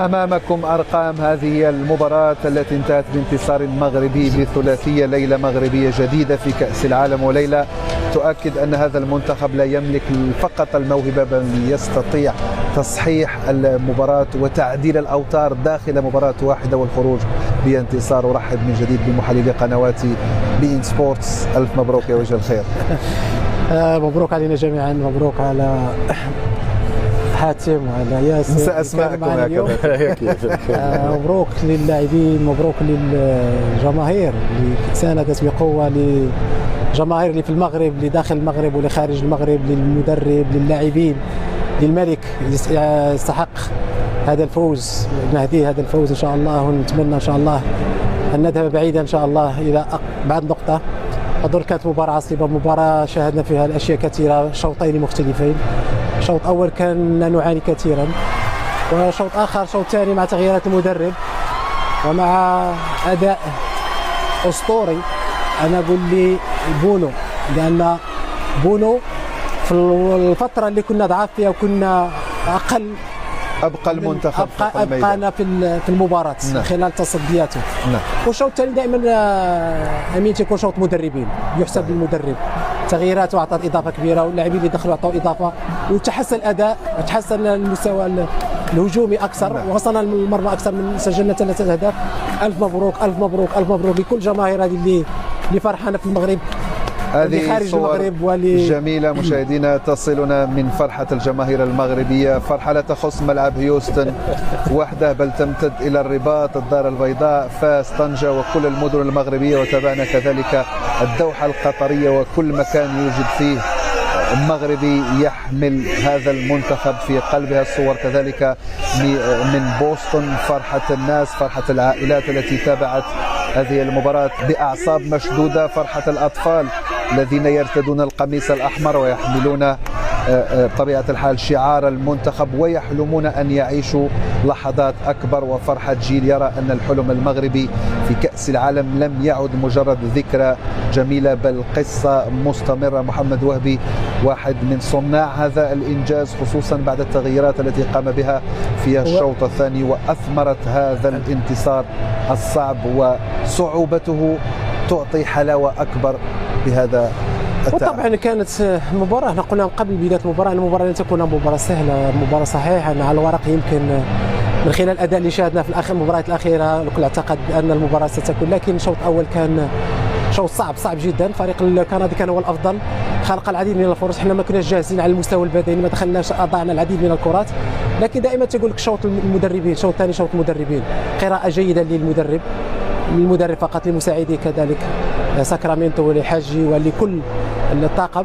أمامكم أرقام هذه المباراة التي انتهت بانتصار مغربي بثلاثية، ليلة مغربية جديدة في كأس العالم، وليلة تؤكد أن هذا المنتخب لا يملك فقط الموهبة بل يستطيع تصحيح المباراة وتعديل الأوتار داخل مباراة واحدة والخروج بانتصار. أرحب من جديد بمحللي قنوات بين سبورتس. ألف مبروك يا وجه الخير. مبروك علينا جميعا، مبروك على حاتم وعلى ياسر. نسى أسماءكم هكذا. مبروك للاعبين، مبروك للجماهير اللي ساندت بقوة، للجماهير اللي في المغرب، اللي داخل المغرب واللي خارج المغرب، للمدرب، للاعبين، للملك. يستحق هذا الفوز، نهديه هذا الفوز إن شاء الله، ونتمنى إن شاء الله أن نذهب بعيدا إن شاء الله إلى بعد نقطة. أظن كانت مباراة عصيبة، مباراة شاهدنا فيها الأشياء كثيرة، شوطين مختلفين. شوط أول كان نعاني كثيرا، وشوط آخر شوط ثاني مع تغييرات المدرب ومع أداء أسطوري. أنا أقول لي بونو، لأن بونو في الفترة اللي كنا ضعاف فيها وكنا أقل أبقى المنتخب أبقانا في المباراة. نعم. خلال تصدياته. نعم. والشوط الثاني دائما أمين تكون شوط مدربين، يحسب للمدرب. تغييراته أعطت إضافة كبيرة، واللاعبين اللي دخلوا أعطوا إضافة، وتحسن الأداء، تحسن المستوى الهجومي أكثر. نعم. وصلنا للمرمى أكثر من سجلنا 3 أهداف. ألف مبروك ألف مبروك ألف مبروك لكل جماهير هذه اللي فرحانة في المغرب، هذه صور جميلة مشاهدينا تصلنا من فرحة الجماهير المغربية، فرحة لا تخص ملعب هيوستن وحده بل تمتد إلى الرباط، الدار البيضاء، فاس، طنجة وكل المدن المغربية، وتابعنا كذلك الدوحة القطرية وكل مكان يوجد فيه مغربي يحمل هذا المنتخب في قلبها. الصور كذلك من بوسطن، فرحة الناس، فرحة العائلات التي تابعت هذه المباراة بأعصاب مشدودة، فرحة الأطفال الذين يرتدون القميص الأحمر ويحملون بطبيعة الحال شعار المنتخب ويحلمون أن يعيشوا لحظات أكبر، وفرحة جيل يرى أن الحلم المغربي في كأس العالم لم يعد مجرد ذكرى جميلة بل قصة مستمرة. محمد وهبي واحد من صناع هذا الإنجاز، خصوصا بعد التغييرات التي قام بها في الشوط الثاني وأثمرت هذا الانتصار الصعب، وصعوبته تعطي حلاوة أكبر بهذا التعب. وطبعا كانت مباراة، احنا قلنا قبل بداية المباراة لن تكون مباراة سهلة، مباراة صحيحة. على الورق يمكن من خلال الأداء اللي شاهدناه في المباريات الأخيرة الكل اعتقد بأن المباراة ستكون، لكن الشوط الأول كان شوط صعب جدا. الفريق الكندي كان هو الأفضل، خلق العديد من الفرص، احنا ما كناش جاهزين على المستوى البدني، ما دخلناش، أضعنا العديد من الكرات. لكن دائما تقول لك شوط المدربين، شوط ثاني شوط المدربين، قراءة جيدة للمدرب فقط، للمساعدين كذلك ساكرامنتو ولحاجي ولكل الطاقم،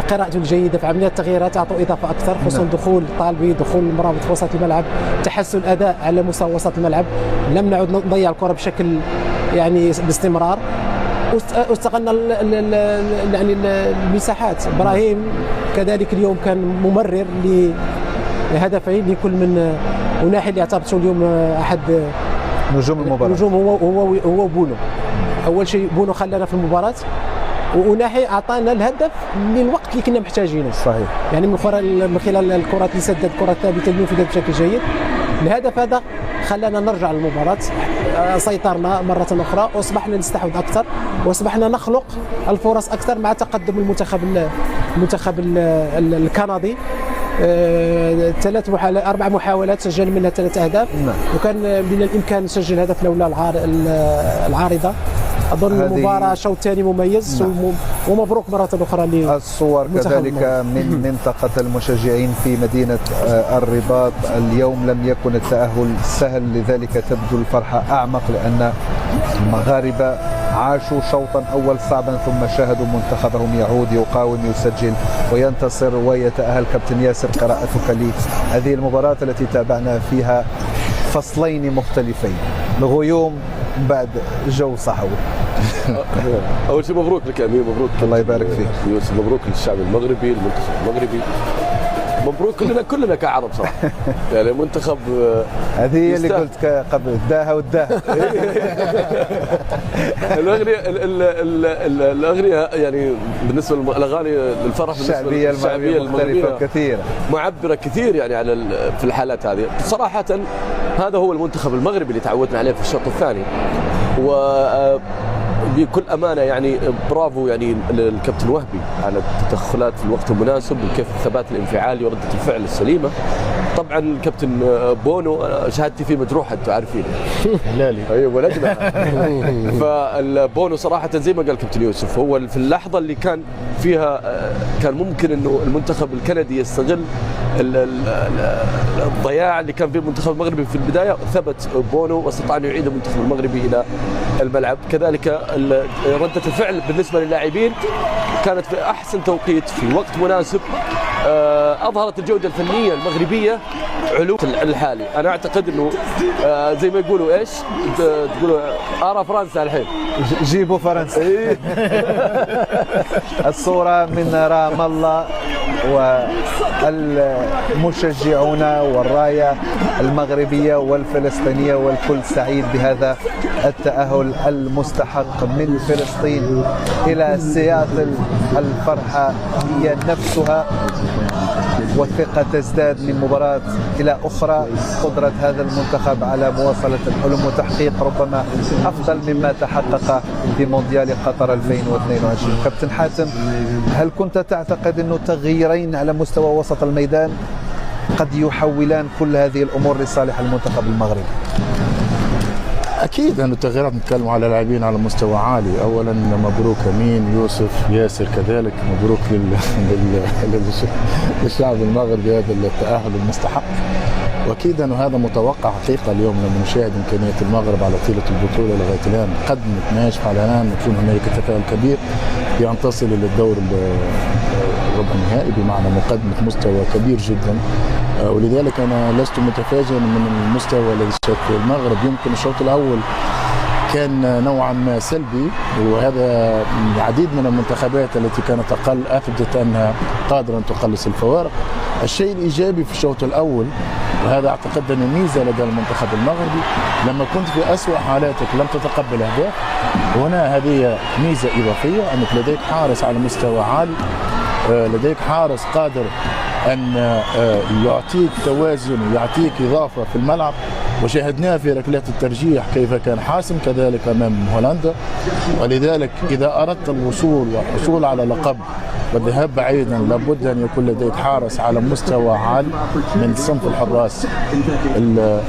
قراءته الجيدة في عملية التغييرات، أعطوا إضافة أكثر، خصوصا دخول طالبي، دخول مرابط في وسط الملعب، تحسن الأداء على مستوى وسط الملعب، لم نعد نضيع الكرة بشكل يعني باستمرار، واستغلنا يعني المساحات. إبراهيم كذلك اليوم كان ممرر لهدفين لكل من وناحي اللي اعتبرته اليوم أحد نجوم المباراة. نجوم هو بونو. أول شيء بونو خلانا في المباراة، وناحي اعطانا الهدف للوقت اللي كنا محتاجينه. صحيح. يعني من خلال الكرات اللي سدد، كرة ثابته اليوم بشكل جيد. الهدف هذا خلانا نرجع للمباراة، سيطرنا مرة أخرى، واصبحنا نستحوذ أكثر، واصبحنا نخلق الفرص أكثر مع تقدم المنتخب الكندي. 4 محاولات سجل منها 3 أهداف. نعم. وكان من الإمكان نسجل هدف لولا العارضة. أظن مباراة شوط ثاني مميز. نعم. ومبروك مرة أخرى الصور كذلك من منطقة المشجعين في مدينة الرباط. اليوم لم يكن التأهل سهل، لذلك تبدو الفرحة أعمق، لأن المغاربة عاشوا شوطا أول صعبا ثم شاهدوا منتخبهم يعود، يقاوم، يسجل وينتصر ويتأهل. كابتن ياسر، قراءتك لهذه المباراة التي تابعنا فيها فصلين مختلفين، الغيوم بعد جو صحوي. اول شيء مبروك لك يا امين، مبروك، الله يبارك فيك يوسف، مبروك للشعب المغربي، المنتخب المغربي. مبروك كلنا كعرب صراحه. يعني منتخب هذه هي اللي قلت قبل الداها والداها. الاغنيه يعني بالنسبه للاغاني الفرح الشعبيه المغربيه كثيره معبره كثير يعني على في الحالات هذه. صراحه هذا هو المنتخب المغربي اللي تعودنا عليه في الشوط الثاني، وبكل امانه يعني برافو يعني للكابتن وهبي على التدخلات في الوقت المناسب وكيف الثبات الانفعالي ورده الفعل السليمه. طبعا الكابتن بونو شهادتي فيه مجروحه انتم عارفين. هلالي ايوه ولدنا. فالبونو صراحه زي ما قال الكابتن يوسف، هو في اللحظه اللي كان فيها كان ممكن انه المنتخب الكندي يستغل الضياع اللي كان فيه المنتخب المغربي في البدايه، ثبت بونو واستطاع ان يعيد المنتخب المغربي الى الملعب. كذلك رده الفعل بالنسبه للاعبين كانت في احسن توقيت في وقت مناسب، اظهرت الجوده الفنيه المغربيه علو الحالي. انا اعتقد انه زي ما يقولوا ايش تقولوا ارى فرنسا الحين جيبوا فرنسا. الصوره من رام الله والمشجعون والرايه المغربيه والفلسطينيه والكل سعيد بهذا التأهل المستحق من فلسطين إلى سياتل. الفرحة هي نفسها والثقة تزداد من مباراة إلى أخرى. قدرة هذا المنتخب على مواصلة الحلم وتحقيق ربما أفضل مما تحقق في مونديال قطر 2022. كابتن حاتم، هل كنت تعتقد أنه تغييرين على مستوى وسط الميدان قد يحولان كل هذه الأمور لصالح المنتخب المغربي؟ اكيد انه التغييرات نتكلم على لاعبين على مستوى عالي. اولا مبروك امين، يوسف، ياسر، كذلك مبروك للشعب المغربي هذا التاهل المستحق. واكيد انه هذا متوقع حقيقه. اليوم لما نشاهد امكانيات المغرب على طيله البطوله لغايه الان قدمت ناجحه، على الان يكون هنالك تفاؤل كبير بان تصل الى الدور الربع النهائي بمعنى مقدمه مستوى كبير جدا. ولذلك انا لست متفاجئا من المستوى الذي شهدته المغرب. يمكن الشوط الاول كان نوعا ما سلبي، وهذا العديد من المنتخبات التي كانت اقل اثبتت انها قادره ان تقلص الفوارق. الشيء الايجابي في الشوط الاول، وهذا اعتقد انه ميزه لدى المنتخب المغربي، لما كنت في اسوء حالاتك لم تتقبل اهداف، وهنا هذه ميزه اضافيه انك لديك حارس على مستوى عالي، لديك حارس قادر أن يعطيك توازن ويعطيك إضافة في الملعب، وشاهدناه في ركلات الترجيح كيف كان حاسم كذلك أمام هولندا. ولذلك إذا أردت الوصول والحصول على لقب والذهاب بعيدا لابد أن يكون لديك حارس على مستوى عالي من صنف الحراس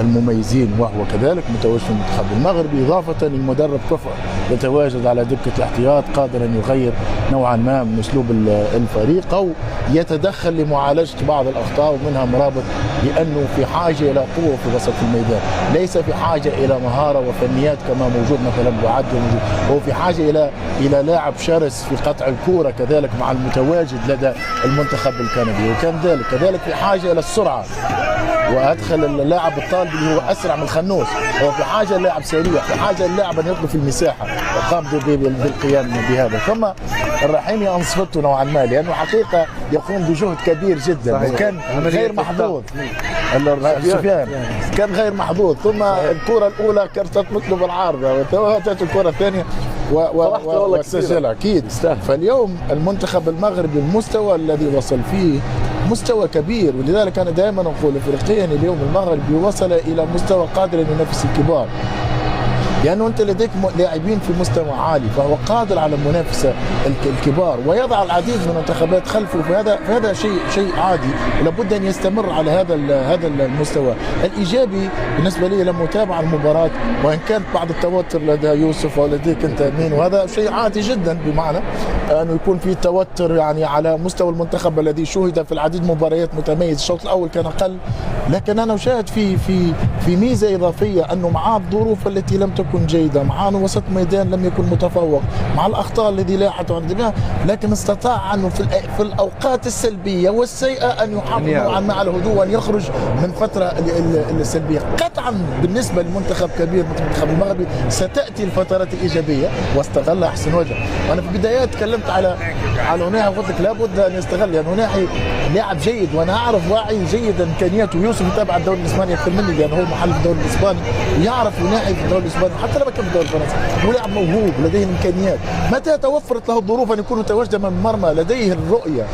المميزين، وهو كذلك متواجد في المنتخب المغربي، إضافة للمدرب كفر يتواجد على دكة الاحتياط قادر أن يغير نوعا ما من أسلوب الفريق أو يتدخل لمعالجة بعض الأخطاء، ومنها مرابط لأنه في حاجة إلى قوة في وسط الميدان، ليس في حاجة إلى مهارة وفنيات كما موجود مثلا بعد موجود، هو في حاجة إلى لاعب شرس في قطع الكورة كذلك مع المتواجد لدى المنتخب الكندي، وكان كذلك في حاجة إلى السرعة، وأدخل اللاعب الطالب اللي هو أسرع من الخنوس، هو في حاجة لاعب سريع، في حاجة اللاعب أن يطلب في المساحة، وقام بالقيام بهذا. ثم الرحيمي أنصفته نوعا ما لأنه حقيقة يقوم بجهد كبير جدا، وكان غير محظوظ. سفيان كان غير محظوظ، ثم الكرة الأولى كانت مثله بالعارضة، وتوهت الكرة الثانية وسجلها أكيد. فاليوم المنتخب المغربي المستوى الذي وصل فيه مستوى كبير، ولذلك أنا دائما أقول أفريقيا اليوم المغربي وصل إلى مستوى قادر أن ينافس الكبار، لأنه أنت لديك لاعبين في مستوى عالي، فهو قادر على المنافسة الكبار ويضع العديد من المنتخبات خلفه، فهذا شيء عادي، ولابد أن يستمر على هذا المستوى الإيجابي. بالنسبة لي لما أتابع المباراة، وإن كانت بعض التوتر لدى يوسف ولديك أنت أمين، وهذا شيء عادي جدا بمعنى أنه يكون في توتر يعني على مستوى المنتخب الذي شهد في العديد من مباريات متميز. الشوط الأول كان أقل، لكن أنا أشاهد في ميزة إضافية أنه مع الظروف التي لم تكن يكن جيدا، معاه وسط ميدان لم يكن متفوق، مع الأخطاء الذي لاحت عندنا، لكن استطاع أنه في الأوقات السلبية والسيئة أن يحافظ نوعا ما على الهدوء وأن يخرج من فترة السلبية. قطعا بالنسبة لمنتخب كبير مثل المنتخب المغربي ستأتي الفترات الإيجابية واستغلها أحسن وجه. وأنا في البداية تكلمت على هناحي، قلت لك لابد أن يستغل، يعني هناحي لاعب جيد وأنا أعرف واعي جيدا إمكانياته. يوسف يتابع الدوري الإسباني أكثر مني لأنه هو محل في الدوري الإسباني ويعرف هناحي في الدوري الإسباني حتى لما كان في الدوري الفرنسي. هو لاعب موهوب لديه الإمكانيات، متى توفرت له الظروف أن يكون متواجدا من المرمى لديه الرؤية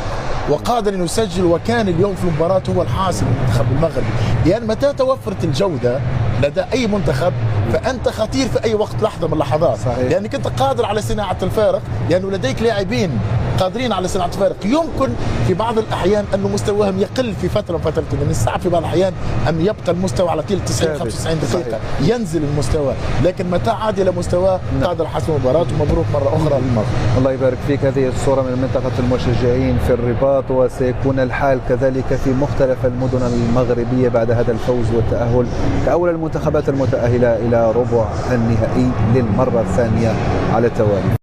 وقادر انه يسجل، وكان اليوم في المباراه هو الحاسم المنتخب المغربي. يعني متى توفرت الجوده لدى اي منتخب فانت خطير في اي وقت لحظه من اللحظات، لانك يعني كنت قادر على صناعه الفارق، لانه يعني لديك لاعبين قادرين على صناعه الفارق. يمكن في بعض الاحيان انه مستواهم يقل في فتره من فترات، من الصعب في بعض الاحيان ان يبقى المستوى على طيل 90 95 دقيقه ينزل المستوى، لكن متى عاد الى مستواه قادر حسم المباراه. ومبروك مره اخرى للمغرب. الله يبارك فيك. هذه الصوره من منطقه المشجعين في الرباط، وسيكون الحال كذلك في مختلف المدن المغربيه بعد هذا الفوز والتاهل كاول المنتخبات المتاهله الى ربع النهائي للمره الثانيه على التوالي.